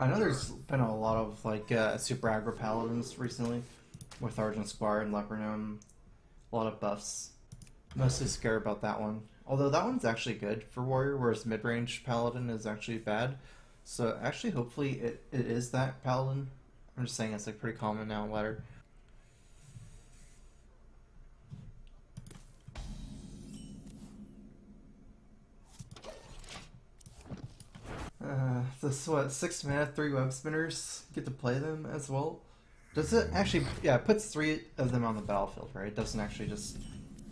I know there's been a lot of like super aggro paladins recently with Argent Squire and Leper Gnome. A lot of buffs. Mostly scared about that one. Although that one's actually good for warrior, whereas mid-range paladin is actually bad. So actually, hopefully it is that paladin. I'm just saying it's like pretty common now in ladder. This what 6 mana, 3 web spinners. Get to play them as well. Does it actually? Yeah, it puts 3 of them on the battlefield, right? It doesn't actually just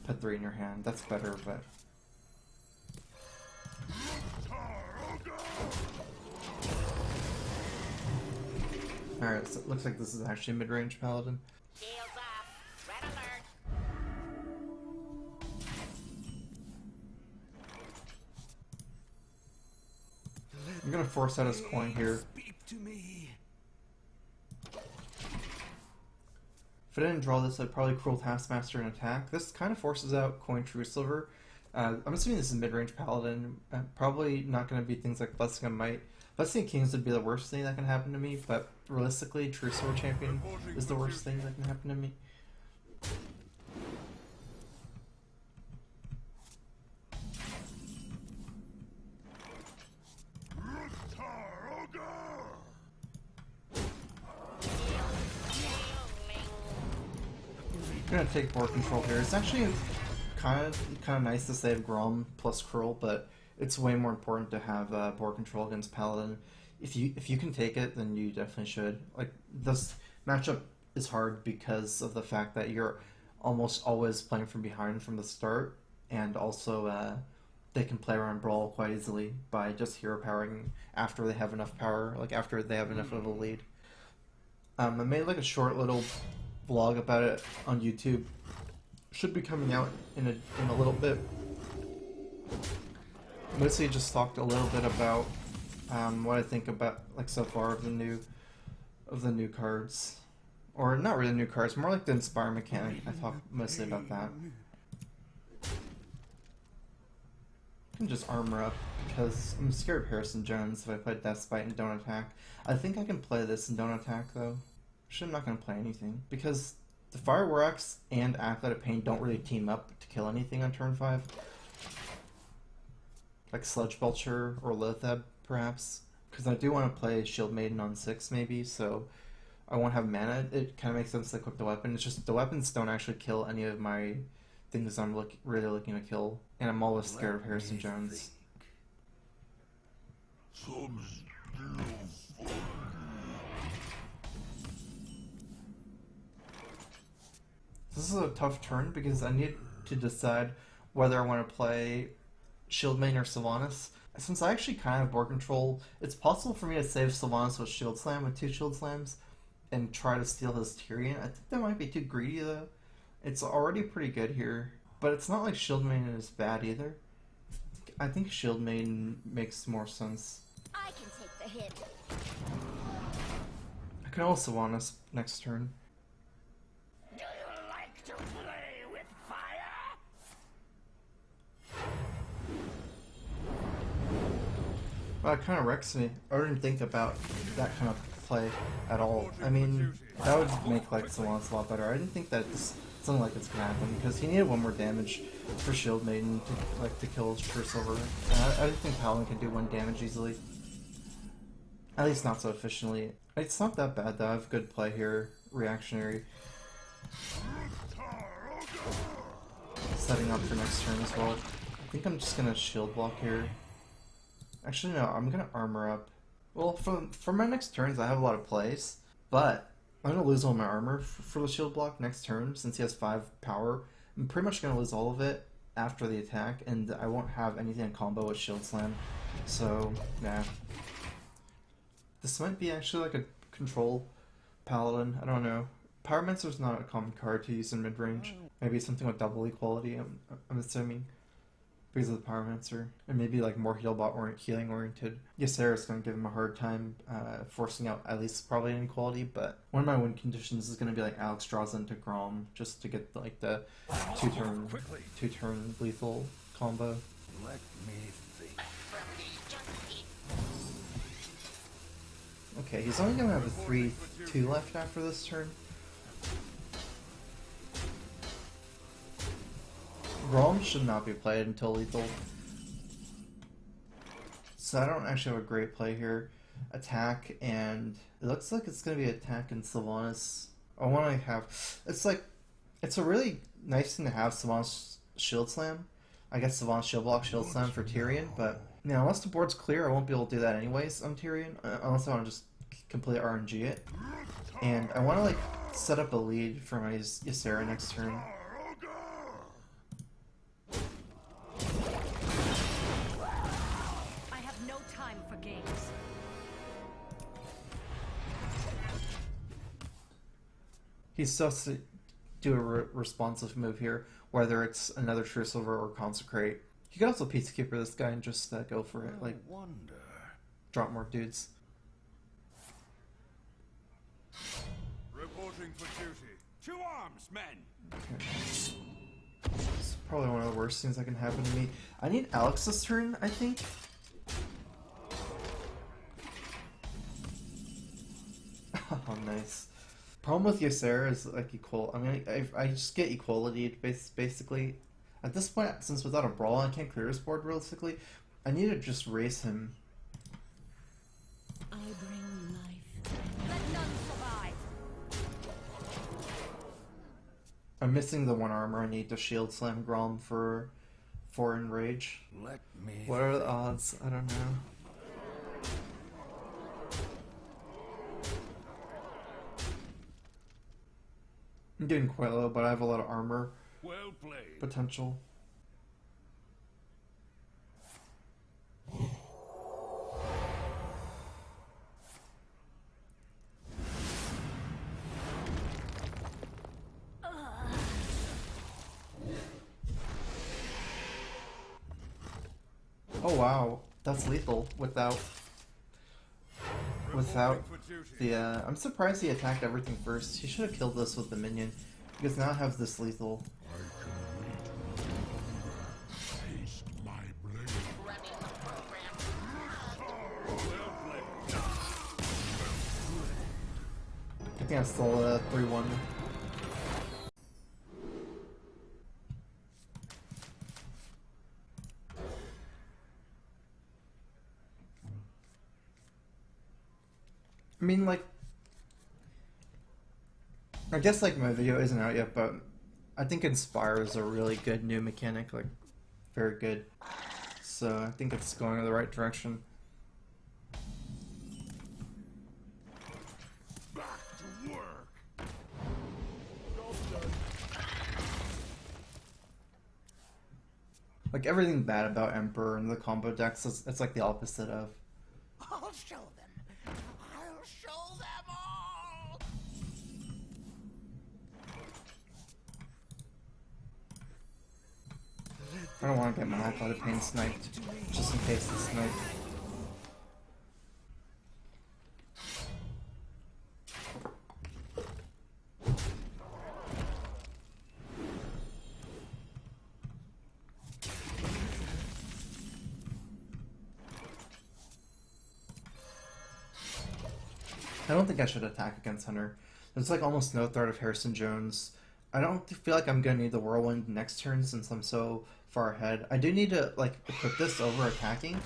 put 3 in your hand. That's better, but. Alright, so it looks like this is actually a mid-range paladin. I'm gonna force out his coin here. If I didn't draw this, I'd probably Cruel Taskmaster and attack. This kind of forces out Coin True Silver. I'm assuming this is mid-range paladin. Probably not going to be things like Blessing of Might. Blessing of Kings would be the worst thing that can happen to me, but realistically, True Silver Champion is the worst thing that can happen to me. I'm gonna take board control here. It's actually kind of nice to save Grom plus Cruel, but it's way more important to have board control against Paladin. If you can take it, then you definitely should. Like, this matchup is hard because of the fact that you're almost always playing from behind from the start, and also they can play around Brawl quite easily by just hero powering after they have enough power, like after they have enough of a lead. I made like a short little vlog about it on YouTube. Should be coming out in a little bit. Mostly just talked a little bit about what I think about like so far of the new cards, or not really new cards, more like the Inspire mechanic. I talked mostly about that. I can just armor up because I'm scared of Harrison Jones if I play Deathspite and don't attack. I think I can play this and don't attack though. Actually, I'm not going to play anything because the Fire War Axe and Acolyte of Pain don't really team up to kill anything on turn 5. Like Sludge Belcher or Loatheb, perhaps. Because I do want to play Shield Maiden on 6, maybe, so I won't have mana. It kind of makes sense to equip the weapon. It's just the weapons don't actually kill any of my things I'm really looking to kill. And I'm always scared of Harrison Jones. This is a tough turn because I need to decide whether I want to play Shield Maiden or Sylvanas. Since I actually kind of have board control, it's possible for me to save Sylvanas with Shield Slam with 2 Shield Slams and try to steal his Tyrion. I think that might be too greedy though. It's already pretty good here, but it's not like Shield Maiden is bad either. I think Shield Maiden makes more sense. I can take the hit. I can also Sylvanas next turn. Well, it kind of wrecks me. I didn't think about that kind of play at all. I mean, that would make like Sylvanas a lot better. I didn't think that something like it's gonna happen because he needed 1 more damage for Shield Maiden to kill his True Silver. I didn't think Paladin could do 1 damage easily. At least not so efficiently. It's not that bad though. I have good play here. Reactionary. Setting up for next turn as well. I think I'm just gonna shield block here. Actually, no, I'm gonna armor up. Well, for my next turns, I have a lot of plays, but I'm gonna lose all my armor for the shield block next turn since he has 5 power. I'm pretty much gonna lose all of it after the attack, and I won't have anything in combo with Shield Slam. So, yeah. This might be actually like a control paladin. I don't know. Pyromancer's not a common card to use in mid range. Maybe something with double equality. I'm assuming. Because of the Pyromancer, and maybe like more healing oriented. Ysera's going to give him a hard time forcing out at least probably inequality, but one of my win conditions is going to be like Alex draws into Grom just to get like the two turn lethal combo. Let me think. Okay, he's only gonna have a 3-2 left after this turn. Grom should not be played until lethal. So I don't actually have a great play here. Attack, and it looks like it's gonna be attack and Sylvanas. I want to have. It's a really nice thing to have Sylvanas Shield Slam. I guess Sylvanas Shield Block, Shield Slam for Tyrion, but now unless the board's clear, I won't be able to do that anyways on Tyrion, unless I want to just completely RNG it. And I want to like set up a lead for my Ysera next turn. He's supposed to do a responsive move here, whether it's another True Silver or Consecrate. You could also Peacekeeper this guy and just go for it, like drop more dudes. Reporting for duty. To arms, men. Okay. It's probably one of the worst things that can happen to me. I need Alex this turn, I think. Oh, nice. Problem with Ysera is like equal. I mean, I just get equality basically. At this point, since without a brawl, I can't clear his board realistically. I need to just race him. I bring life. Let none survive. I'm missing the 1 armor. I need to Shield Slam Grom for 4 Enrage. Let me. What are the odds? I don't know. I'm getting quite low, but I have a lot of armor Well played. potential. Oh wow, that's lethal without the, I'm surprised he attacked everything first. He should have killed this with the minion, because now I have this lethal. I think I stole a 3-1. I mean, like, I guess, like, my video isn't out yet, but I think Inspire is a really good new mechanic, like, very good. So I think it's going in the right direction. Back to work. Like, everything bad about Emperor and the combo decks, it's like the opposite of. I'll show them. I'll show them all. I don't want to get my Alpha Pain sniped, just in case it's sniped. I don't think I should attack against Hunter. There's like almost no threat of Harrison Jones. I don't feel like I'm gonna need the Whirlwind next turn since I'm so far ahead. I do need to like equip this over attacking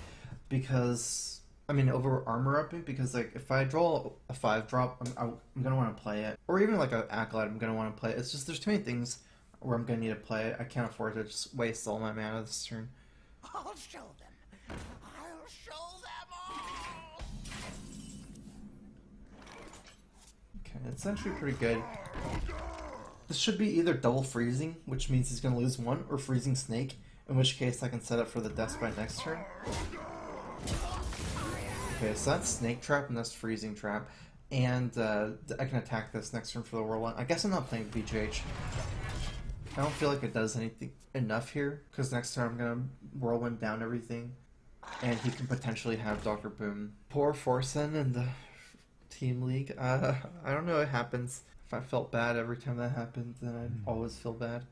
because over armor upping, because like if I draw a 5-drop, I'm gonna want to play it, or even like an Acolyte, I'm gonna want to play it. It's just there's too many things where I'm gonna need to play it. I can't afford to just waste all my mana this turn. I'll show them. I'll show them all. Okay, it's actually pretty good. This should be either double freezing, which means he's going to lose 1, or freezing snake, in which case I can set up for the death by next turn. Okay, so that's snake trap and that's freezing trap, and I can attack this next turn for the whirlwind. I guess I'm not playing BGH. I don't feel like it does anything enough here, because next turn I'm going to whirlwind down everything, and he can potentially have Dr. Boom. Poor Forsen in the team league. I don't know what happens. If I felt bad every time that happened, then I'd always feel bad.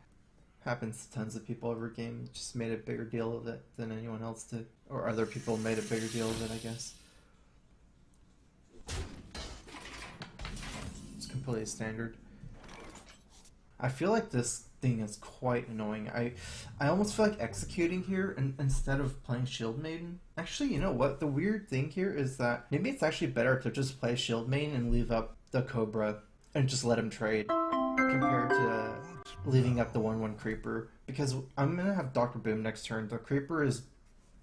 Happens to tons of people every game. Just made a bigger deal of it than anyone else did. Or other people made a bigger deal of it, I guess. completely standard. I feel like this thing is quite annoying. I almost feel like executing here instead of playing Shield Maiden. Actually, you know what? The weird thing here is that maybe it's actually better to just play Shield Maiden and leave up the Cobra and just let him trade compared to leaving up the 1/1 Creeper. Because I'm going to have Dr. Boom next turn. The Creeper is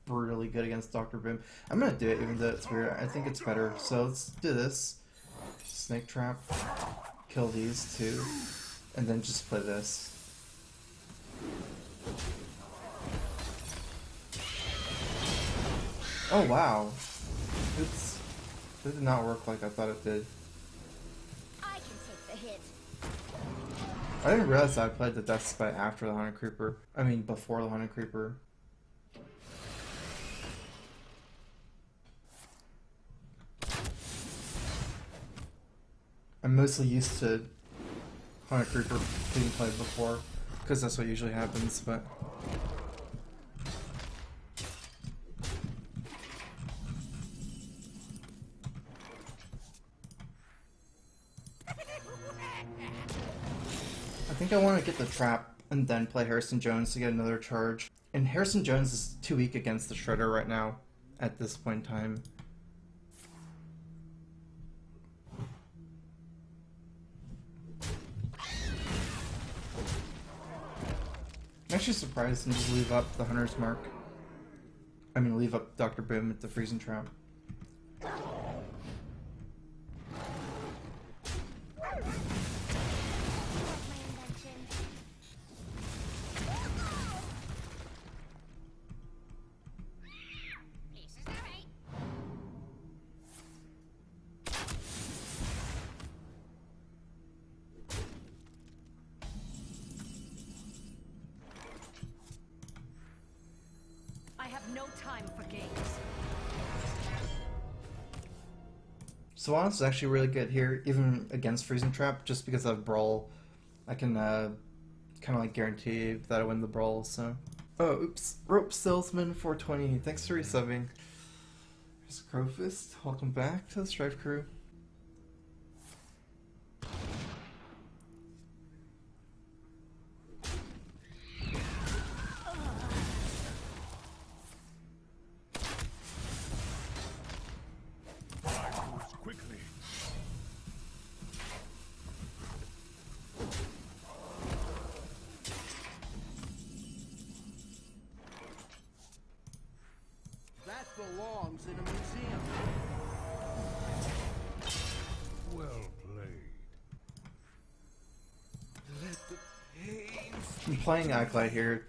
brutally good against Dr. Boom. I'm going to do it even though it's weird. I think it's better. So let's do this. Snake Trap. Kill these two. And then just play this. Oh wow. Oops. That did not work like I thought it did. I can take the hit. I didn't realize I played the Death Spite after the Haunted Creeper. I mean, before the Haunted Creeper. I'm mostly used to Haunted Creeper being played before, because that's what usually happens, but... I think I want to get the trap and then play Harrison Jones to get another charge. And Harrison Jones is too weak against the Shredder right now, at this point in time. I'm actually surprised and just leave up the Hunter's Mark. I mean, leave up Dr. Boom at the Freezing Trap. I have no time for games. Swan's is actually really good here, even against Freezing Trap, just because of Brawl. I can kind of like guarantee that I win the Brawl, so... Oh, oops. Rope Salesman 420, thanks for resubbing. Here's Crowfist, welcome back to the Strife Crew. Quickly. That belongs in a museum. Well played. Let the pains. I'm playing Acolyte here.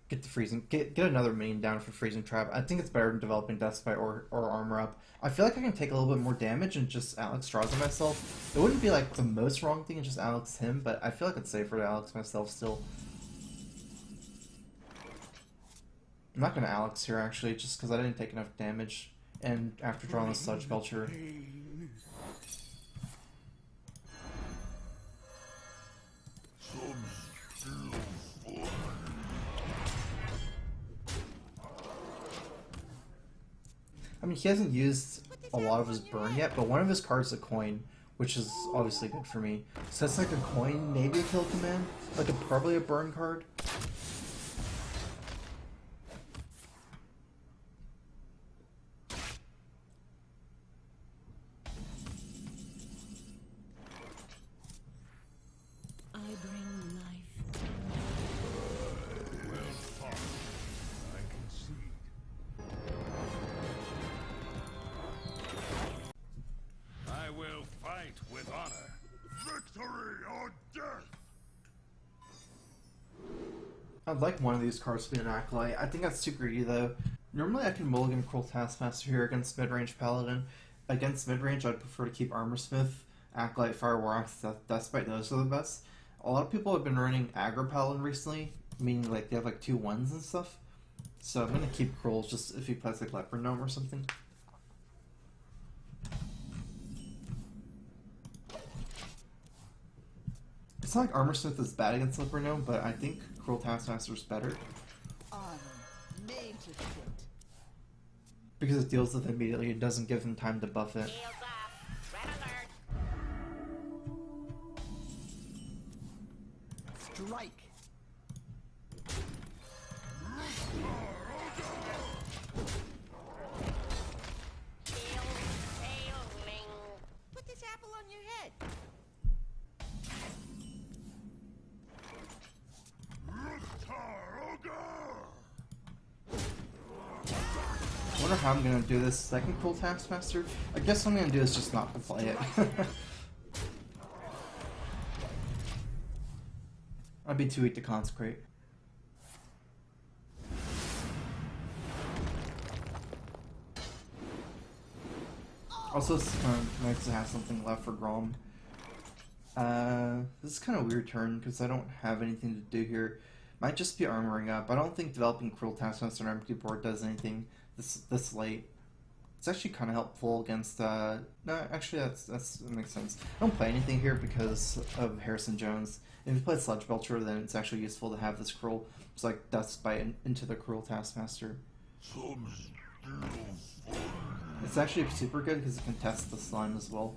Get the freezing, get another main down for Freezing Trap. I think it's better than developing Death Spite or Armor Up. I feel like I can take a little bit more damage and just Alex draws on myself. It wouldn't be like the most wrong thing and just Alex him, but I feel like it's safer to Alex myself still. I'm not gonna Alex here actually, just because I didn't take enough damage, and after drawing the Sludge Belcher. Pain. Some still fun. I mean, he hasn't used a lot of his burn yet, but one of his cards is a coin, which is obviously good for me. So that's like a coin, maybe a kill command, like probably a burn card. I bring life. Well fought. I concede. I will fight with honor. Victory or death! I'd like one of these cards to be an Acolyte. I think that's too greedy though. Normally I can mulligan Cruel Taskmaster here against mid-range Paladin. Against mid-range I'd prefer to keep Armorsmith, Acolyte, Fire War Axe, Death Spite, those are the best. A lot of people have been running Aggro Paladin recently, meaning like they have like 2 1s and stuff. So I'm gonna keep Cruel just if he plays like Leopard Gnome or something. It's not like Armorsmith is bad against Leopard Gnome, but I think Cruel Taskmaster is better. Honor, made to fit. Because it deals with it immediately, it doesn't give him time to buff it. Shields off. Red alert. Strike. Put this apple on your head. I wonder how I'm gonna do this second cool Taskmaster. I guess what I'm gonna do is just not to play it. I'd be too weak to consecrate. Also, it's nice to have something left for Grom. This is kind of a weird turn because I don't have anything to do here. Might just be armoring up. I don't think developing Cruel Taskmaster on an empty board does anything this late. It's actually kind of helpful against. No, actually, that makes sense. I don't play anything here because of Harrison Jones. If you play Sludge Belcher, then it's actually useful to have this Cruel. It's like Dust Bite into the Cruel Taskmaster. It's actually super good because it can test the slime as well.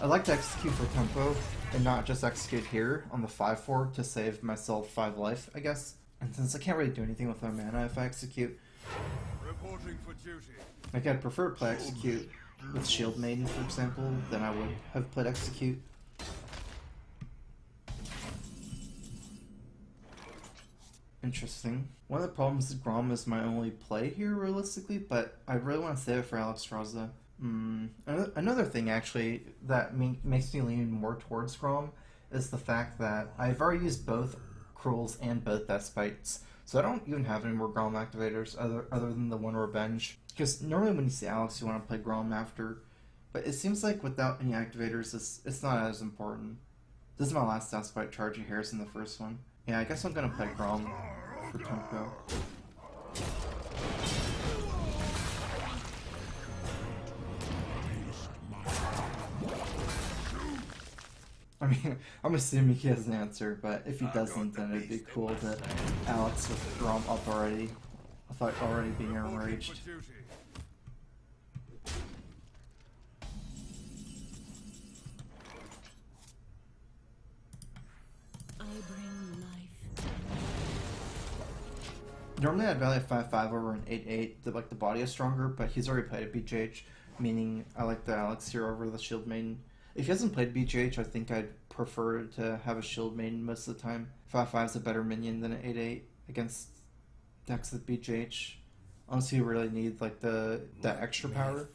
I like to execute for tempo and not just execute here on the 5-4 to save myself 5 life, I guess. And since I can't really do anything with my mana if I execute, Reporting for duty. like I'd prefer to play execute with Shield Maiden, for example, than I would have played execute. Interesting. One of the problems is Grom is my only play here, realistically, but I really want to save it for Alexstrasza. Another thing, actually, that makes me lean more towards Grom is the fact that I've already used both Cruels and both Death Spites, so I don't even have any more Grom activators other than the one Revenge. Because normally when you see Alex, you want to play Grom after, but it seems like without any activators, it's not as important. This is my last Death Spite charging Harrison the first one. Yeah, I guess I'm gonna play Grom for tempo. I mean, I'm assuming he has an answer, but if he doesn't, then it'd be cool to Alex with Grom up already. Without already being enraged. I bring life. Normally I'd value a 5-5 over an 8-8, like the body is stronger, but he's already played a BJH, meaning I like the Alex here over the Shield Maiden. If he hasn't played BJH, I think I'd prefer to have a Shield Maiden most of the time. 5-5 is a better minion than an 8-8 against decks with BJH. Unless you really need like that extra power.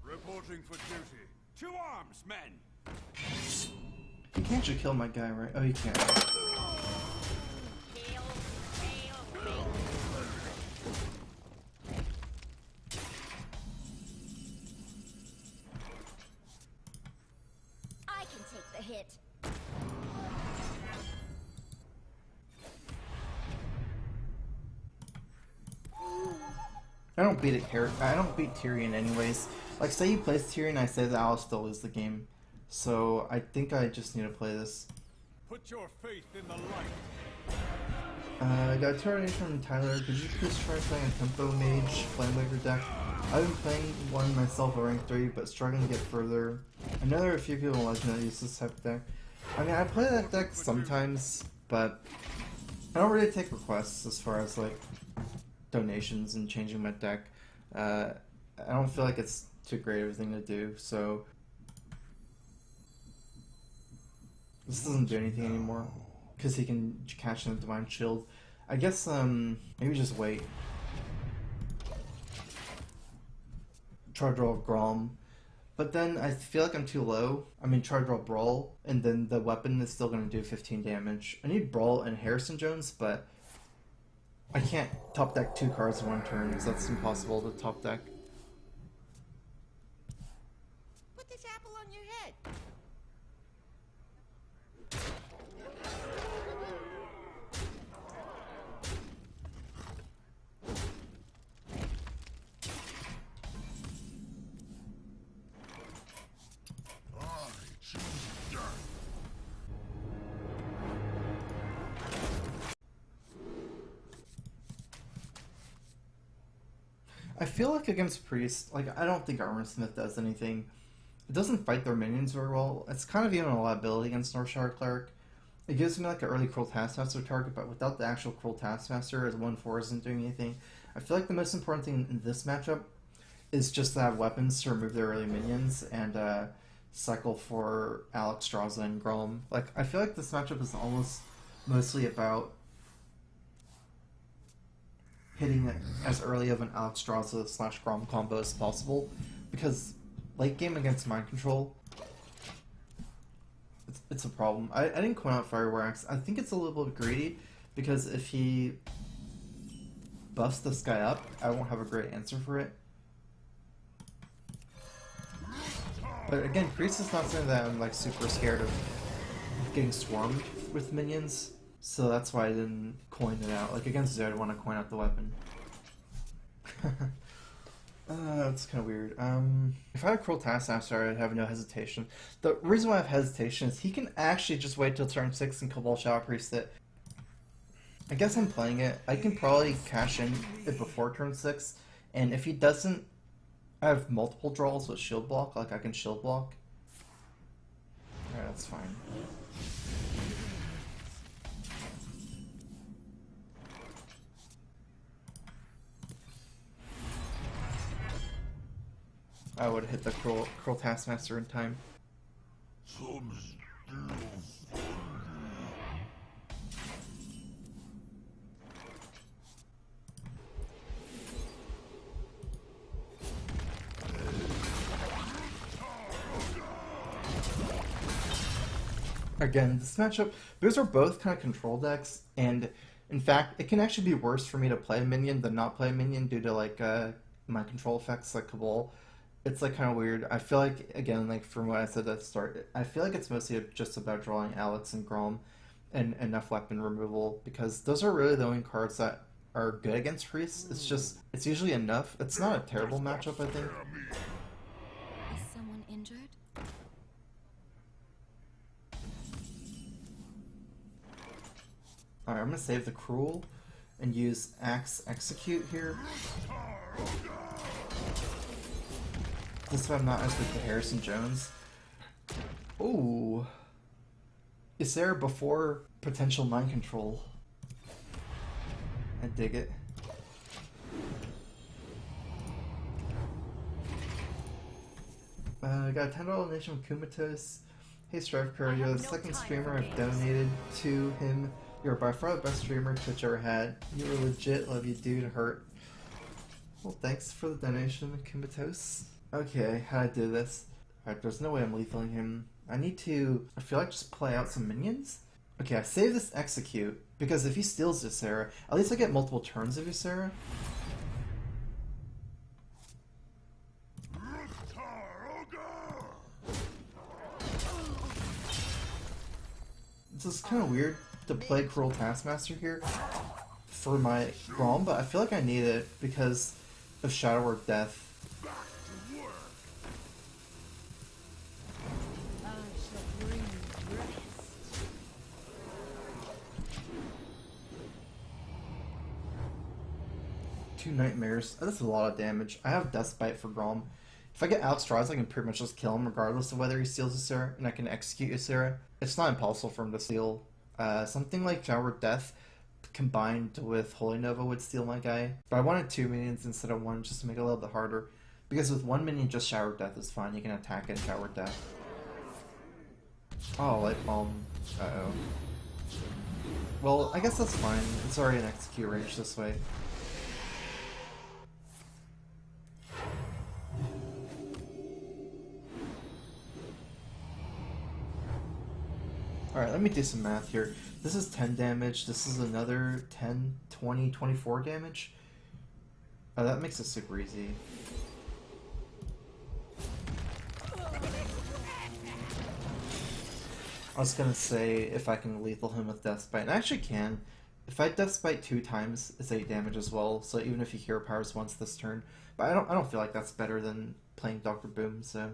Reporting for duty. To arms, men! You can't just kill my guy, right? Oh, you can't. I can take the hit. I don't beat Tyrion anyways. Like, say he plays Tyrion, I say that I'll still lose the game. So I think I just need to play this. Put your faith in the light. I got a Tyrion from Tyler. Could you please try playing a Tempo Mage Flamewaker deck? I've been playing one myself at rank 3, but struggling to get further. I know there are a few people in Legend that use this type of deck. I mean, I play that deck sometimes, but I don't really take requests as far as like donations and changing my deck. I don't feel like it's too great of a thing to do, so this doesn't do anything anymore because he can catch in the Divine Shield. I guess maybe just wait. Try to draw Grom, but then I feel like I'm too low. I mean, try to draw Brawl, and then the weapon is still going to do 15 damage. I need Brawl and Harrison Jones, but I can't top deck 2 cards in one turn because that's impossible to top deck. Put this apple on your head. I choose death. I feel like against Priest, like I don't think Armor Smith does anything. It doesn't fight their minions very well. It's kind of even a liability against North Shard Cleric. It gives me like an early Cruel Taskmaster target, but without the actual Cruel Taskmaster, as 1/4 isn't doing anything. I feel like the most important thing in this matchup is just to have weapons to remove their early minions and cycle for Alex, Straza, and Grom. Like I feel like this matchup is almost mostly about hitting it as early of an Alex Straza / Grom combo as possible, because late game against Mind Control, it's a problem. I didn't coin out Fireworks. I think it's a little bit greedy, because if he buffs this guy up, I won't have a great answer for it. But again, Priest is not something that I'm like super scared of getting swarmed with minions, so that's why I didn't coin it out. Like against Zed, I want to coin out the weapon. That's kind of weird. If I had a Cruel Taskmaster, I'd have no hesitation. The reason why I have hesitation is he can actually just wait till turn 6 and Cabal Shadow Priest it. I guess I'm playing it. I can probably cash in it before turn 6, and if he doesn't, I have multiple draws with Shield Block, like I can Shield Block. Alright, that's fine. I would have hit the Cruel Taskmaster in time. Some still Again, this matchup, those are both kind of control decks, and in fact, it can actually be worse for me to play a minion than not play a minion due to like my control effects like Cabal. It's like kind of weird. I feel like, again, like from what I said at the start, I feel like it's mostly just about drawing Alex and Grom and enough weapon removal, because those are really the only cards that are good against Priests. It's just, it's usually enough. It's not a terrible matchup, I think. Is someone injured? Alright, I'm gonna save the Cruel and use Axe Execute here. This way I'm not as weak to Harrison Jones. Ooh. Is there before potential mind control? I dig it. I got a $10 donation from Kumatos. Hey Striveker, you're the second streamer I've donated to him. You're by far the best streamer Twitch ever had. You were legit, love you dude, hurt. Well, thanks for the donation, Kumatos. Okay, how do I do this? Alright, there's no way I'm lethaling him. I need to, I feel like just play out some minions? Okay, I save this Execute, because if he steals Ysera, at least I get multiple turns of Ysera. This is kind of weird to play Cruel Taskmaster here for my Grom, but I feel like I need it because of Shadow or Death. I shall bring rest. Two Nightmares. That's a lot of damage. I have Deathbite for Grom. If I get Alex Straws, I can pretty much just kill him regardless of whether he steals Ysera, and I can execute Ysera. It's not impossible for him to steal. Something like Shower of Death combined with Holy Nova would steal my guy. But I wanted 2 minions instead of 1 just to make it a little bit harder. Because with 1 minion, just Shower of Death is fine. You can attack and Shower of Death. Oh, Light Bomb. Uh-oh. Well, I guess that's fine. It's already an execute range this way. Alright, let me do some math here. This is 10 damage, this is another 10, 20, 24 damage. Oh, that makes it super easy. I was gonna say if I can lethal him with Death Spite, and I actually can. If I Death Spite 2 times, it's 8 damage as well, so even if he hero powers once this turn. But I don't feel like that's better than playing Dr. Boom, so...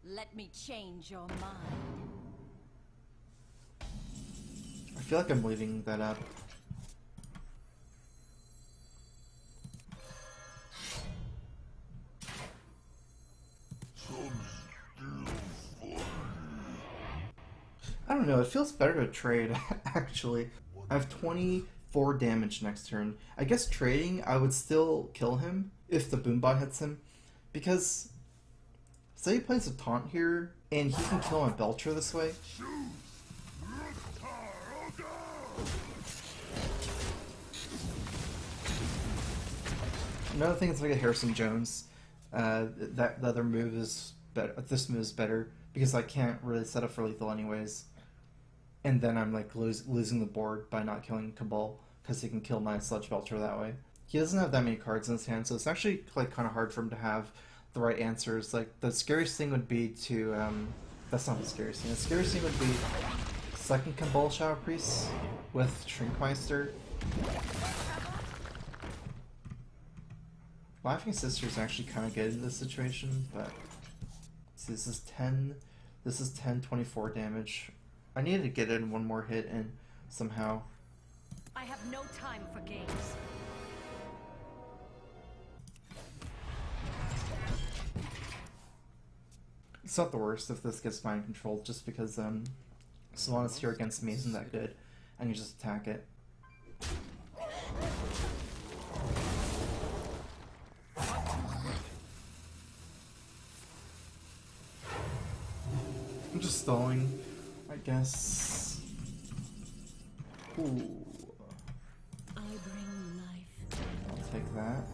Let me change your mind. I feel like I'm leaving that up. I don't know, it feels better to trade, actually. I have 24 damage next turn. I guess trading, I would still kill him if the Boombot hits him, because say he plays a taunt here, and he can kill my Belcher this way. Another thing is like a Harrison Jones. The other move is better. This move is better because I can't really set up for lethal anyways. And then I'm like losing the board by not killing Cabal because he can kill my Sludge Belcher that way. He doesn't have that many cards in his hand, so it's actually like kind of hard for him to have the right answers. Like the scariest thing would be to that's not the scariest thing. The scariest thing would be second Cabal Shadow Priest with Shrinkmeister. Laughing Sister is actually kind of good in this situation, but see, this is 10, 24 damage. I needed to get in one more hit and somehow. I have no time for games. It's not the worst if this gets mind controlled, just because Sylvanas here against me isn't that good, and you just attack it. I'm just stalling, I guess. Ooh. I bring life. I'll take that.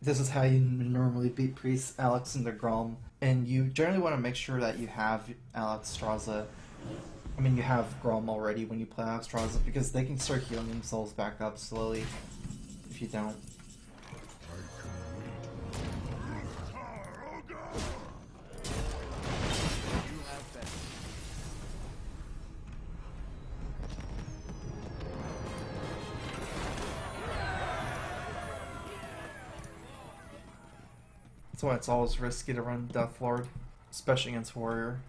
This is how you normally beat Priest, Alex, and the Grom. And you generally want to make sure that you have Alexstrasza. I mean, you have Grom already when you play Alexstrasza, because they can start healing themselves back up slowly if you don't. That's why it's always risky to run Deathlord, especially against Warrior.